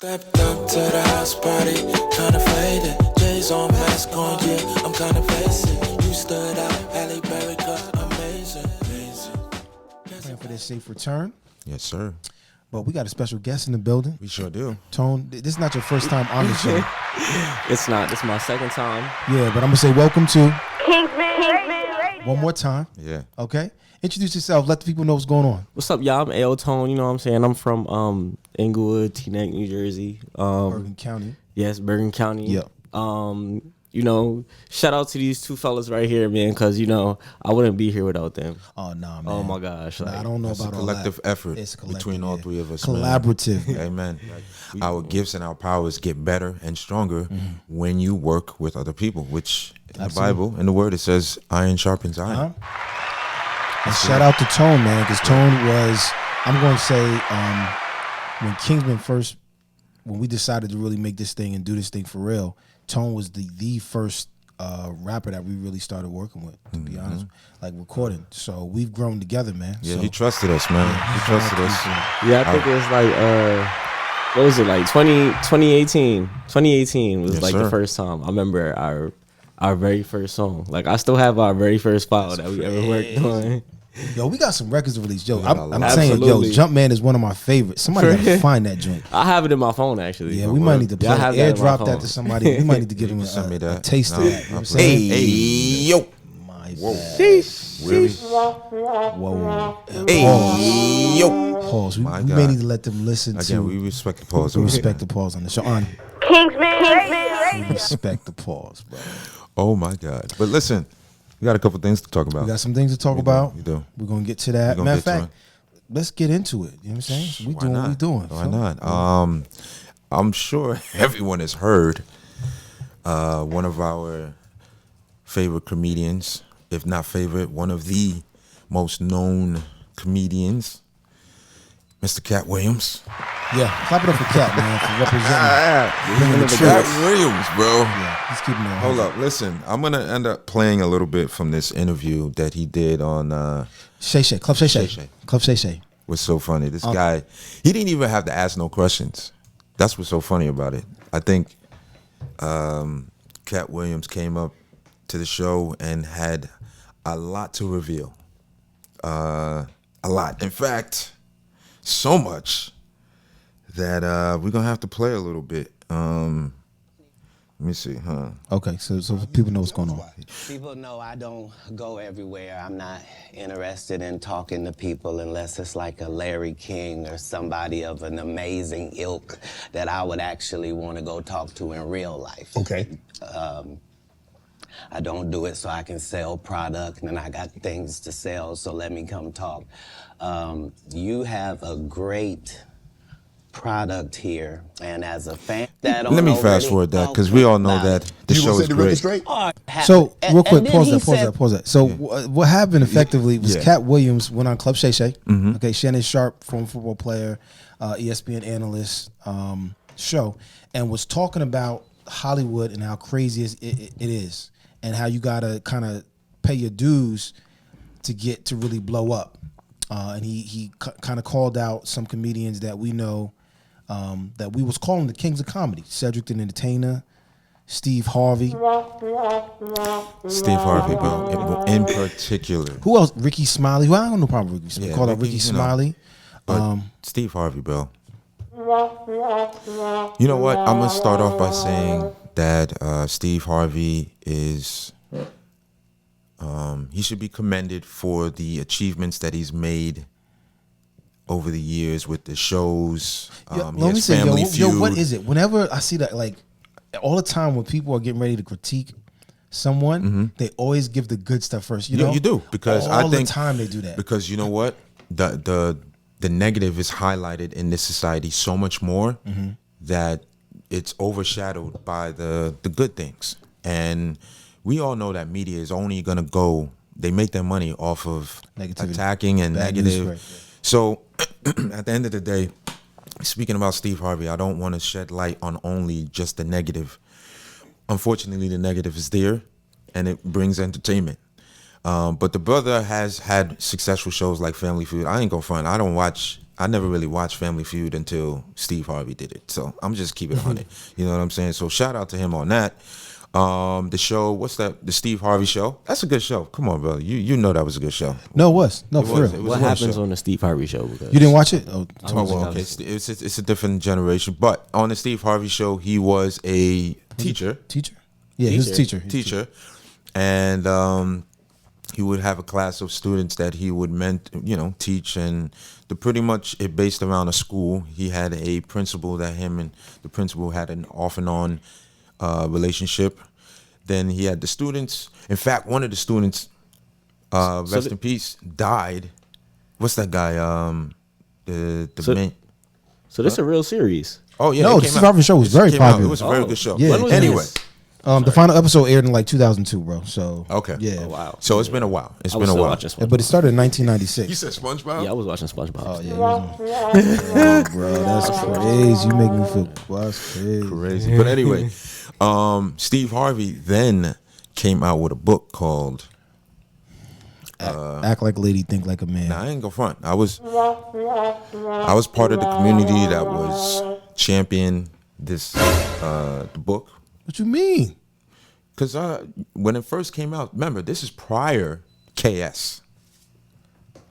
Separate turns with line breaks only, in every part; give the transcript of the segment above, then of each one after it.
Stepped up to the house party, kinda faded. J's on mask on, yeah, I'm kinda basic. You stood out, Halle Berry cut, amazing.
Praying for their safe return.
Yes, sir.
But we got a special guest in the building.
We sure do.
Tone, this is not your first time on the show.
It's not. This is my second time.
Yeah, but I'm going to say welcome to
Kingsmen Radio.
one more time.
Yeah.
Okay? Introduce yourself. Let the people know what's going on.
What's up, y'all? I'm L Tone. You know what I'm saying? I'm from Inglewood, Teaneck, New Jersey.
Bergen County.
Yes, Bergen County.
Yep.
You know, shout out to these two fellas right here, man, because, you know, I wouldn't be here without them.
Oh, nah, man.
Oh, my gosh.
Nah, I don't know
It's
about
a
all that.
collective effort
It's collective,
between all
yeah.
three of us.
Collaborative.
Man. Amen. Our gifts and our powers get better and stronger when you work with other people, which in the Bible, in the Word, it says iron sharpens iron.
And shout out to Tone, man, because Tone was, I'm going to say, when Kingsmen first, when we decided to really make this thing and do this thing for real, Tone was the first rapper that we really started working with, to be honest, like recording. So we've grown together, man.
Yeah,
so,
he trusted us, man. He trusted us.
Yeah, I think it was like, what was it, like 2018? 2018 was
Yes,
like
sir.
the first time. I remember our very first song. Like, I still have our very first file that we ever worked on.
Yo, we got some records to release. Yo,
got a
I'm
lot.
saying, yo,
Absolutely.
Jumpman is one of my favorites. Somebody got to find that joint.
I have it in my phone, actually.
Yeah, we might need to
Yeah, I
play
have that in my
airdrop that
phone.
to somebody. We might need to give him
Send me
a
that.
taste of
No,
that. You know what I'm
I'll
saying?
play. Hey, yo.
My
Whoa.
bad.
Really?
Whoa.
Hey, yo.
Pause. We
My
may
God.
need to let them listen
Again,
to.
we respect the pause.
We respect the pause on the show. On
Kingsmen Radio.
respect the pause, bro.
Oh, my God. But listen, we got a couple things to talk about.
We got some things to talk about.
We do.
We're gonna get to that.
We gonna
Matter of
get to
fact, let's get into it. You know what I'm saying? So we
Why
doing
not?
what we doing.
Why
Phil.
not? I'm sure everyone has heard one of our favorite comedians, if not favorite, one of the most known comedians, Mr. Katt Williams.
Yeah, clap it up for Katt, man, for representing. Bringing the truth.
Katt Williams, bro.
Yeah, he's keeping it.
Hold up, listen. I'm gonna end up playing a little bit from this interview that he did on.
Shay Shay, Club Shay Shay,
Shay Shay.
Club Shay Shay.
Was so funny. This guy, he didn't even have to ask no questions. That's what's so funny about it. I think Katt Williams came up to the show and had a lot to reveal. A lot. In fact, so much that we're gonna have to play a little bit. Let me see, huh?
Okay, so people know what's going on.
People know I don't go everywhere. I'm not interested in talking to people unless it's like a Larry King or somebody of an amazing ilk that I would actually want to go talk to in real life.
Okay.
I don't do it so I can sell product, and I got things to sell, so let me come talk. You have a great product here, and as a fan, that
Let me fast forward that because we all know that the
You
show
gonna
is
set the record
great.
straight?
So real quick,
then
pause
he
that, pause
said-
that, pause that. So what happened effectively was
Yeah.
Katt Williams went on Club Shay Shay.
Mm-hmm.
Okay, Shannon Sharp, former football player, ESPN analyst, show, and was talking about Hollywood and how crazy it is, and how you gotta kind of pay your dues to get to really blow up. And he kind of called out some comedians that we know that we was calling the kings of comedy: Cedric the Entertainer, Steve Harvey.
Steve Harvey, bro, in particular.
Who else? Ricky Smiley. Who I don't know problem with Ricky Smiley.
Yeah,
Call out
Ricky,
Ricky
you know.
Smiley.
But Steve Harvey, bro. You know what? I'm gonna start off by saying that Steve Harvey is. He should be commended for the achievements that he's made over the years with the shows.
Yo,
He
let me
has
say,
Family
yo, what
Feud.
is it? Whenever I see that, like all the time when people are getting ready to critique someone, they always give the good stuff first. You know,
you do because
all
I think
the time they do that.
because you know what the negative is highlighted in this society so much more that it's overshadowed by the good things. And we all know that media is only gonna go. They make their money off of
Negativity.
attacking and
Bad news
negative.
spread, yeah.
So at the end of the day, speaking about Steve Harvey, I don't want to shed light on only just the negative. Unfortunately, the negative is there, and it brings entertainment. But the brother has had successful shows like Family Feud. I ain't gonna front. I don't watch I never really watched Family Feud until Steve Harvey did it. So I'm just keep it on it. You know what I'm saying? So shout out to him on that. The show, what's that? The Steve Harvey show. That's a good show. Come on, bro. You know that was a good show.
No, it was. No,
It
for
was.
real.
It was
What
a good
happens
show.
on the Steve Harvey show? Because
You didn't watch it? Oh,
I
Oh,
wasn't
well, okay. It's a different generation. But on the Steve Harvey show, he was a teacher.
teacher? Yeah, he was a teacher. He was a
Teacher. And he would have a class of students that he would teach, and pretty much it based around a school. He had a principal that him and the principal had an off and on relationship. Then he had the students. In fact, one of the students, rest in peace, died. What's that guy? The
So-
main.
So this is a real series.
Oh yeah,
No,
it
the
came
Steve
out.
Harvey show was
It
very
came out.
popular.
It was a very good show.
Yeah. When
was
Anyway.
this?
The final episode aired in like 2002, bro. So
Okay.
yeah.
Oh, wow.
So it's been a while. It's
I
been
was
a
still
while.
watching
Yeah,
SpongeBob.
but it started in 1996.
You said SpongeBob?
Yeah, I was watching SpongeBob.
Oh yeah, he was on. Oh, bro, that's crazy. You make me feel that's crazy.
Crazy. But anyway, Steve Harvey then came out with a book called
Act like a lady, think like a man.
I ain't gonna front. I was part of the community that was champion this the book.
What you mean?
Because when it first came out, remember, this is prior KS.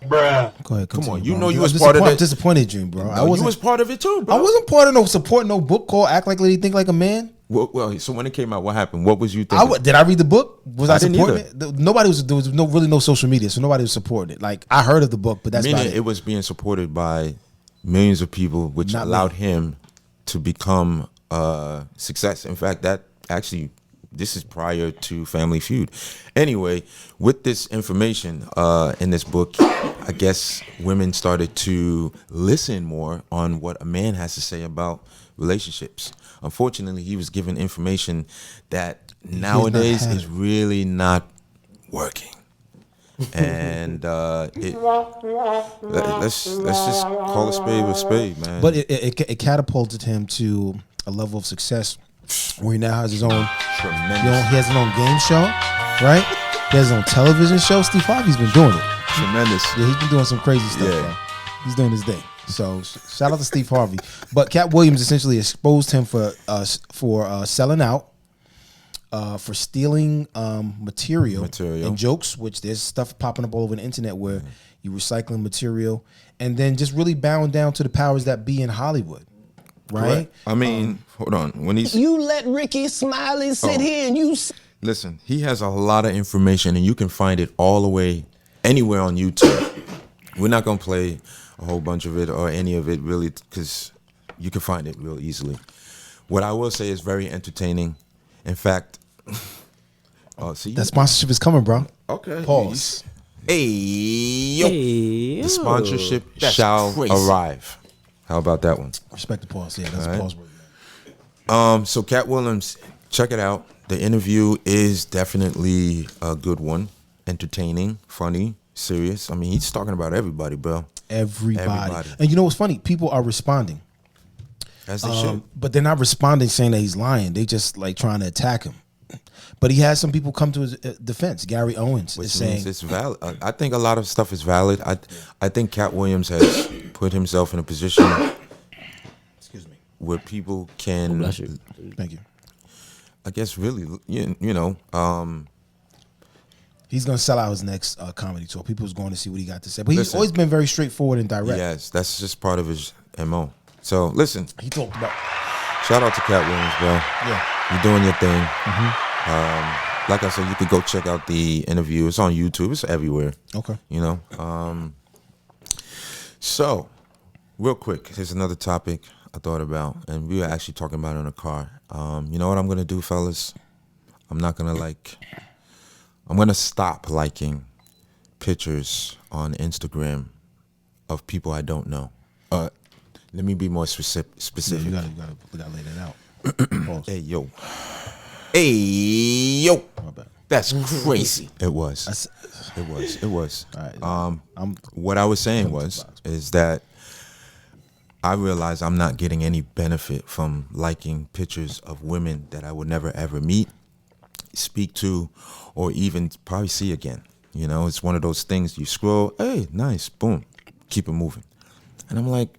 Go ahead.
Come on,
continue,
you
bro.
know you
I'm
was part of
disappointed-
it.
Disappointed, June, bro. I
You
wasn't.
was part of it too, bro.
I wasn't part of no support no book called "Act Like a Lady, Think Like a Man."
Well, so when it came out, what happened? What was you thinking?
Did I read the book? Was I
didn't
supporting
either.
it? Nobody was. There was really no social media, so nobody was supporting it. Like I heard of the book, but that's
Meaning
about
it was being supported by millions of people, which
Not
allowed
me.
him to become success. In fact, this is prior to Family Feud. Anyway, with this information in this book, I guess women started to listen more on what a man has to say about relationships. Unfortunately, he was given information that nowadays
had
is really not working. And let's just call a spade, man.
But it catapulted him to a level of success where he now has his own.
Tremendous.
He has his own game show, right? He has his own television show. Steve Harvey's been doing it.
Tremendous.
Yeah, he's been doing some crazy stuff,
Yeah.
bro. He's doing his thing. So shout out to Steve Harvey. But Katt Williams essentially exposed him for selling out, for stealing material and jokes, which there's stuff popping up all over the internet where you recycling material, and then just really bowing down to the powers that be in Hollywood, right?
Correct. I mean, hold on. When he's
You let Ricky Smiley sit here and you.
listen, he has a lot of information, and you can find it all the way anywhere on YouTube. We're not gonna play a whole bunch of it or any of it really, because you can find it real easily. What I will say is very entertaining. In fact, see,
That sponsorship is coming, bro.
okay.
Pause.
Hey, yo. The sponsorship shall arrive. How about that one?
Respect the pause. Yeah, that's a
All right.
pause word.
So Katt Williams, check it out. The interview is definitely a good one. Entertaining, funny, serious. I mean, he's talking about everybody, bro.
Everybody. And you know what's funny? People are responding.
As they should.
But they're not responding saying that he's lying. They just like trying to attack him. But he has some people come to his defense. Gary Owens
Which
is
means
saying
it's valid. I think a lot of stuff is valid. I think Katt Williams has put himself in a position where people can,
Bless you.
thank you.
I guess, really, you know,
He's gonna sell out his next comedy tour. People's going to see what he got to say. But he's
Listen.
always been very straightforward and direct.
yes, that's just part of his MO. So listen,
He talked about
shout out to Katt Williams, bro.
yeah.
You're doing your thing. Like I said, you could go check out the interview. It's on YouTube. It's everywhere.
Okay.
You know. So, real quick, here's another topic I thought about, and we were actually talking about it in the car. You know what I'm gonna do, fellas? I'm gonna stop liking pictures on Instagram of people I don't know. Let me be more
Yeah,
specific.
you gotta lay that out. Pause.
Hey yo,
My bad.
that's crazy. It was.
That's-
It was.
All right.
What I was saying is that I realize I'm not getting any benefit from liking pictures of women that I would never ever meet, speak to, or even probably see again. You know, it's one of those things you scroll, hey, nice, boom, keep it moving. And I'm like,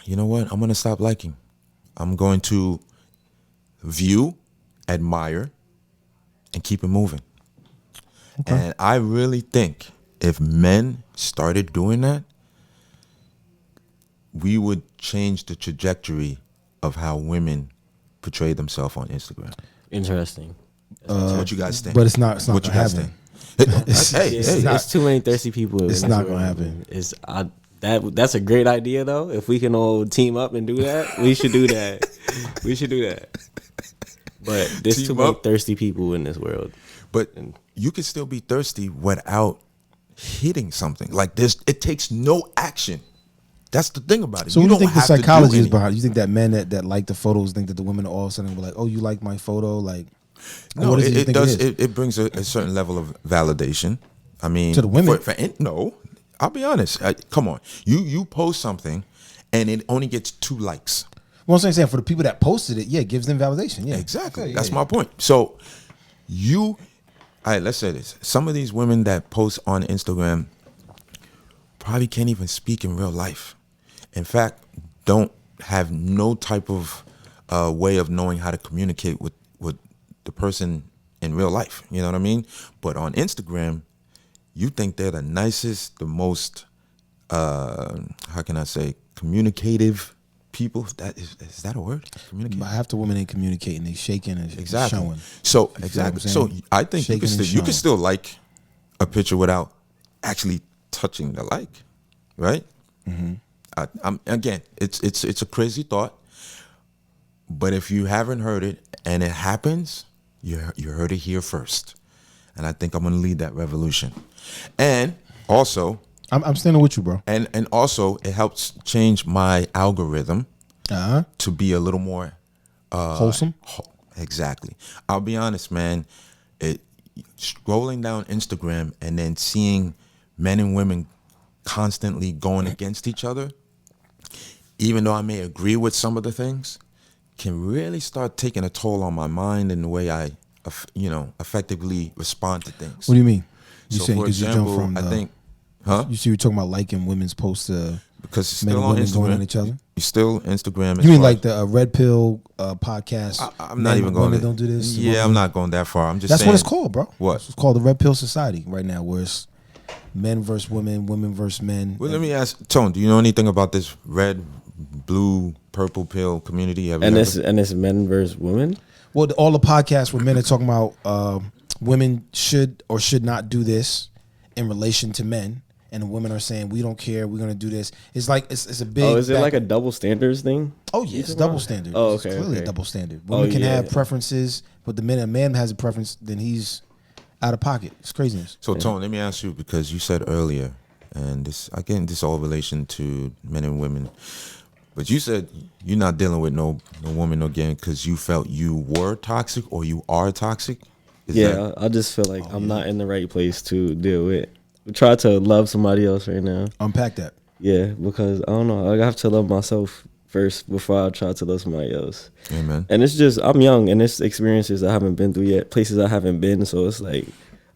you know what? I'm going to stop liking. I'm going to view, admire, and keep it moving. Okay. And I really think if men started doing that, we would change the trajectory of how women portray themselves on Instagram.
Interesting.
What you guys think?
But it's not
what
gonna happen.
It's too many thirsty people.
It's not gonna happen.
That's a great idea though. If we can all team up and do that, we should do that. We should do that. But there's
Team
too many
up.
thirsty people in this world.
But you can still be thirsty without hitting something. Like it takes no action. That's the thing about it.
So
you
what do you think the
have to do
psychology is
anything.
behind it? You think that men that like the photos think that the women are all of a sudden like, oh, you like my photo? Like,
No,
what is you
it
think
does.
it is?
It brings a certain level of validation. I mean,
To the women?
No, I'll be honest. Come on, you post something, and it only gets 2 likes.
Well, I'm saying for the people that posted it, yeah, it gives them validation. Yeah,
Exactly.
Okay,
That's
yeah.
my point. So all right, let's say this. Some of these women that post on Instagram probably can't even speak in real life. In fact, don't have no type of way of knowing how to communicate with the person in real life. You know what I mean? But on Instagram, you think they're the nicest, the most, how can I say, communicative people. Is that a word? Communicate.
But half the women ain't communicating; they shaking and
Exactly.
showing.
So
You feel
exactly.
what I'm
So
saying?
I think
Shaking and
you
showing.
can still like a picture without actually touching the like, right?
Mm-hmm.
I'm again. It's a crazy thought, but if you haven't heard it and it happens, you heard it here first, and I think I'm gonna lead that revolution. And also,
I'm standing with you, bro.
and also, it helps change my algorithm to be a little more
Wholesome.
Exactly. I'll be honest, man. Scrolling down Instagram and then seeing men and women constantly going against each other, even though I may agree with some of the things, can really start taking a toll on my mind and the way I, effectively respond to things.
What do you mean? You
So,
saying
for
because you
example,
jump from
I
the,
think, huh?
you see, you're talking about liking women's posts to
Because it's
men
still
and
on
women going
Instagram.
on each other.
You still Instagram. as
You mean
far
like
as-
the Red Pill podcast?
I'm not
Men
even
and
going.
women
to,
don't do this.
Yeah,
women-
I'm not going that far. I'm just.
That's
saying,
what it's called, bro.
What?
It's called the Red Pill Society right now, where it's men versus women, women versus men.
Well, let me ask Tone. Do you know anything about this red, blue, purple pill community? Have you
And
ever-
it's men versus women.
Well, all the podcasts where men are talking about women should or should not do this in relation to men, and women are saying we don't care, we're gonna do this. It's like it's a big.
Oh, is it like a double standards thing?
Oh yeah, it's double standard.
Oh,
It's
okay,
clearly
okay.
a double standard. Women
Oh,
can
yeah.
have preferences, but the minute a man has a preference, then he's out of pocket. It's craziness.
So, Tone, let me ask you, because you said earlier, and this again, this all relation to men and women, but you said you're not dealing with no woman again because you felt you were toxic or you are toxic. Is
Yeah,
that-
I just feel like I'm not in the right place to deal with. Try to love somebody else right now.
Unpack that.
Yeah, because I don't know. I have to love myself first before I try to love somebody else.
Amen.
And it's just I'm young and it's experiences I haven't been through yet, places I haven't been. So it's like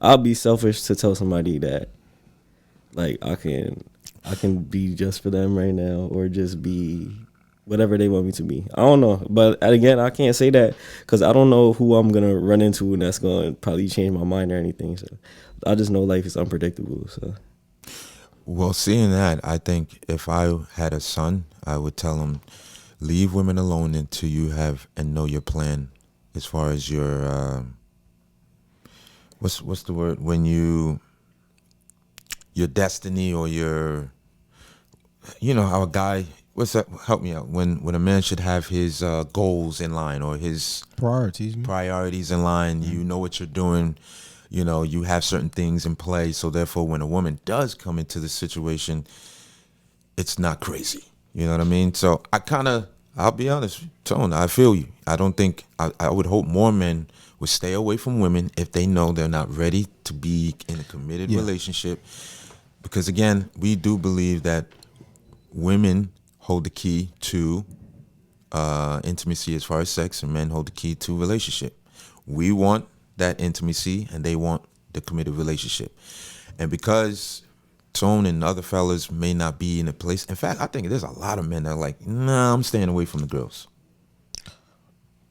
I'll be selfish to tell somebody that like I can be just for them right now or just be whatever they want me to be. I don't know, but again, I can't say that because I don't know who I'm gonna run into and that's gonna probably change my mind or anything. So I just know life is unpredictable. So
Well, seeing that, I think if I had a son, I would tell him, leave women alone until you have and know your plan as far as your, what's the word? When your destiny or your, how a guy, what's that? Help me out. When a man should have his goals in line or his priorities in line, you know what you're doing. You have certain things in play. So therefore, when a woman does come into the situation, it's not crazy. You know what I mean? So I'll be honest, Tone, I feel you. I don't think, I would hope more men would stay away from women if they know they're not ready to be in a committed relationship. Because again, we do believe that women hold the key to intimacy as far as sex, and men hold the key to relationship. We want that intimacy and they want the committed relationship. And because Tone and other fellas may not be in a place. In fact, I think there's a lot of men that are like, nah, I'm staying away from the girls.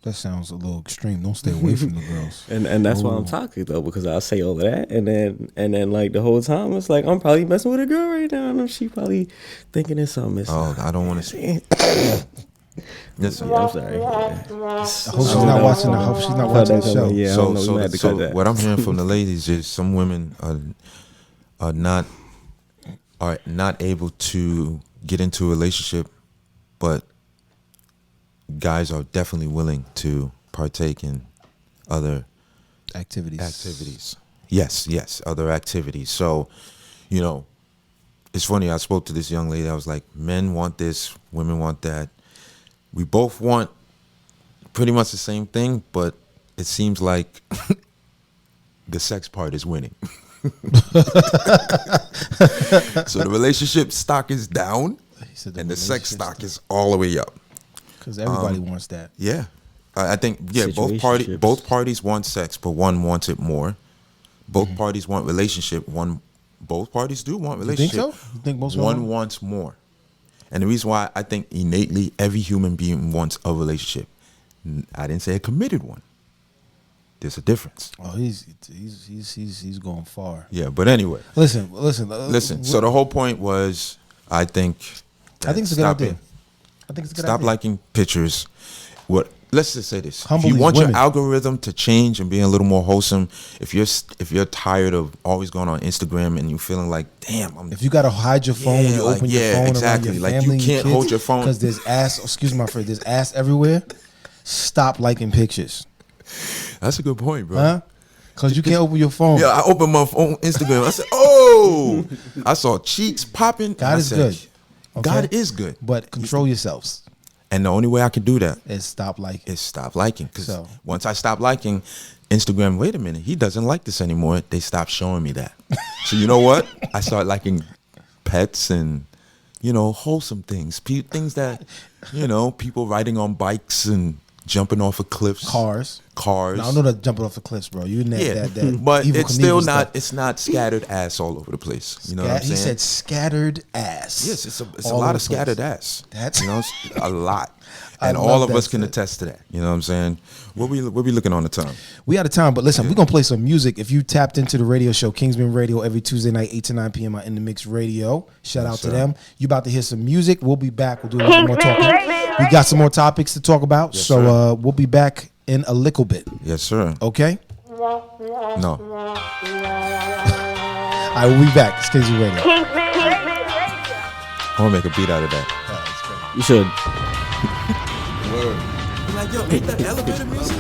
That sounds a little extreme. Don't stay away from the girls.
And that's why I'm toxic though, because I say all of that, and then like the whole time it's like I'm probably messing with a girl right now, and she probably thinking it's something.
I don't want to see. Listen,
I'm sorry.
I hope she's not watching. I hope she's not watching the show.
Yeah,
so what I'm hearing from the ladies is some women are not able to get into a relationship, but guys are definitely willing to partake in other activities. Yes, other activities. So, you know, it's funny. I spoke to this young lady. I was like, men want this, women want that. We both want pretty much the same thing, but it seems like the sex part is winning. So the relationship stock is down, and the sex stock is all the way up.
Because everybody wants that.
Yeah, I think both parties want sex, but one wants it more. Both parties want relationship. Both parties do want relationship.
You think so? You think most
one wants more, and the reason why I think innately every human being wants a relationship. I didn't say a committed one. There's a difference.
Oh, he's going far.
Yeah, but anyway.
Listen.
So the whole point was, I think
it's a good idea.
Stop liking pictures. Let's just say this:
Humble
if you
these
want
women.
your algorithm to change and be a little more wholesome, if you're tired of always going on Instagram and you feeling like, damn,
if you gotta hide your phone when you open your phone
exactly.
around your
Like
family,
you can't hold your phone
because there's ass. Excuse my friend, there's ass everywhere. Stop liking pictures.
That's a good point, bro.
Huh? Because you can't open your phone.
Yeah, I opened my phone Instagram. I said, oh, I saw cheeks popping.
God is good. Okay?
God is good.
But control yourselves.
And the only way I can do that
is stop liking.
Because once I stop liking, Instagram, wait a minute, he doesn't like this anymore. They stopped showing me that. So you know what? I started liking pets and, wholesome things. Things that, people riding on bikes and jumping off of cliffs.
Cars.
Now,
I know that jumping off the cliffs, bro. You that
but
evil
it's still
Knievel
not.
stuff.
It's not scattered ass all over the place. You know what I'm saying?
He said scattered ass.
Yes, it's a lot of scattered ass.
That's
a lot,
I
and all
love
of us
that
can
shit.
attest to that. You know what I'm saying? What we looking on the time?
We out of time, but listen, we're gonna play some music. If you tapped into the radio show, Kingsmen Radio, every Tuesday night, 8 to 9 p.m. on Indamixradio. Shout out to them. You about to hear some music. We'll be back. We'll do a little more talking. We got some more topics to talk about, so we'll be back in a little bit.
Yes, sir.
Okay.
No.
All right, we'll be back. It's Kingsmen Radio.
I'm gonna make a beat out of that.
You should.
Like, yo, ain't that elevator music?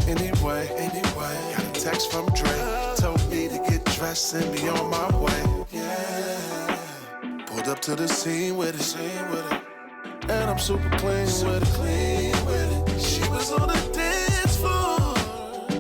Anyway, got a text from Dre. Told me to get dressed and be on my way. Yeah. Pulled up to the scene with it. And I'm super clean with it. She was on the